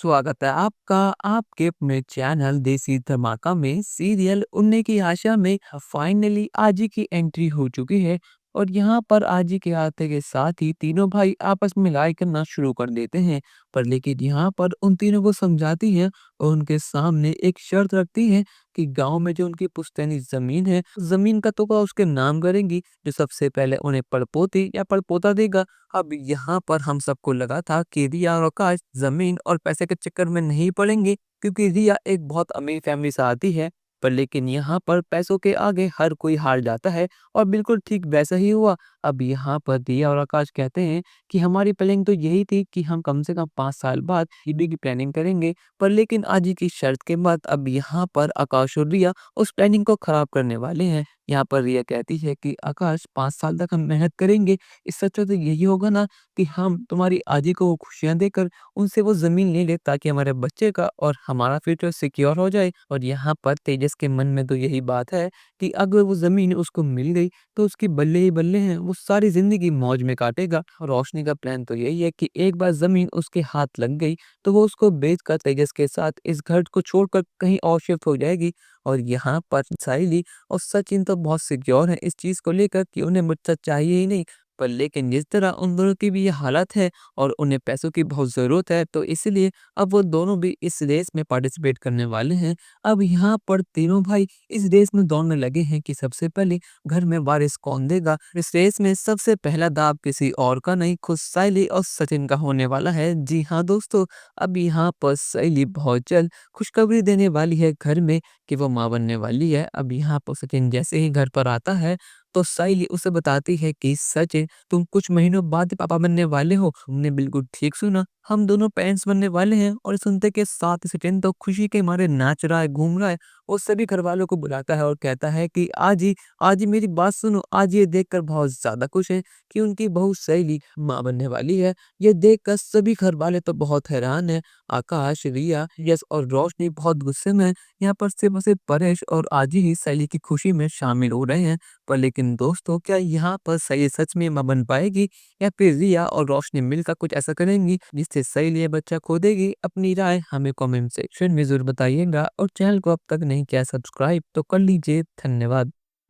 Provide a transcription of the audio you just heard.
स्वागत है आपका आपके अपने चैनल देसी धमाका में सीरियल उड़ने की आशा में फाइनली आजी की एंट्री हो चुकी है। और यहाँ पर आजी के आते के साथ ही तीनों भाई आपस में लड़ाई करना शुरू कर देते हैं। पर लेकिन यहाँ पर उन तीनों को समझाती हैं और उनके सामने एक शर्त रखती हैं कि गांव में जो उनकी पुश्तैनी जमीन है, जमीन का तोहफा उसके नाम करेंगी, जो सबसे पहले उन्हें पड़पोती या पड़पोता देगा। अब यहाँ पर हम सबको लगा था कि रिया और आकाश जमीन और पैसे के चक्कर में नहीं पड़ेंगे, क्योंकि रिया एक बहुत अमीर फैमिली से आती है। पर लेकिन यहाँ पर पैसों के आगे हर कोई हार जाता है और बिल्कुल ठीक वैसा ही हुआ। अब यहाँ पर रिया और आकाश कहते हैं कि हमारी प्लानिंग तो यही थी कि हम कम से कम 5 साल बाद ईडी की प्लानिंग करेंगे। पर लेकिन आज की शर्त के बाद अब यहाँ पर आकाश और रिया उस प्लानिंग को खराब करने वाले हैं। यहाँ पर रिया कहती है कि आकाश 5 साल तक हम मेहनत करेंगे, इससे अच्छा तो यही होगा ना कि हम तुम्हारी आजी को वो खुशियाँ देकर उनसे वो ज़मीन ले लें, ताकि हमारे बच्चे का और हमारा फ्यूचर सिक्योर हो जाए। और यहाँ पर तेजस के मन में तो यही बात है कि अगर वो ज़मीन उसको मिल गई तो उसकी बल्ले ही बल्ले हैं, वो सारी ज़िंदगी मौज में काटेगा। और रोशनी का प्लान तो यही है कि एक बार ज़मीन उसके हाथ लग गई तो वो उसको बेचकर तेजस के साथ इस घर को छोड़कर कहीं और शिफ्ट हो जाएगी। और यहाँ पर साइली और सचिन तो बहुत सिक्योर हैं इस चीज़ को लेकर कि उन्हें मुझसे चाहिए ही नहीं। पर लेकिन जिस तरह उन दोनों की भी ये हालत है और उन्हें पैसों की बहुत ज़रूरत है, तो इसलिए अब वो दोनों भी इस रेस में पार्टिसिपेट करने वाले हैं। अब यहाँ पर तीनों भाई इस रेस में दौड़ने लगे हैं कि सबसे पहले घर में वारिस कौन देगा। इस रेस में सबसे पहला दाव किसी और का नहीं, खुद साइली और सचिन का होने वाला है। जी हाँ दोस्तों, अब यहाँ पर साइली बहुत जल्द खुशखबरी देने वाली है घर में कि वो माँ बनने वाली है। अब यहाँ पर सचिन जैसे ही घर पर आता है तो साइली उसे बताती है कि सचिन, तुम कुछ महीनों बाद पापा बनने वाले हो। हमने बिल्कुल ठीक सुना, हम दोनों पेरेंट्स बनने वाले हैं। और सुनते के साथ ही सचिन तो खुशी के मारे नाच रहा है, घूम रहा है। वो सभी घर वालों को बुलाता है और कहता है कि आज ही मेरी बात सुनो। आज ये देखकर बहुत ज्यादा खुश है कि उनकी बहू सहेली माँ बनने वाली है। ये देखकर सभी घर वाले तो बहुत हैरान है। आकाश, रिया, यश और रोशनी बहुत गुस्से में हैं। यहाँ पर सिर्फ और सिर्फ परेश और आजी ही सहेली की खुशी में शामिल हो रहे हैं। पर लेकिन दोस्तों, क्या यहाँ पर सहेली सच में मां बन पाएगी, या फिर रिया और रोशनी मिलकर कुछ ऐसा करेंगी जिससे सहेली ये बच्चा खो देगी? अपनी राय हमें कमेंट सेक्शन में जरूर बताइएगा और चैनल को अब तक नहीं किया सब्सक्राइब तो कर लीजिए। धन्यवाद।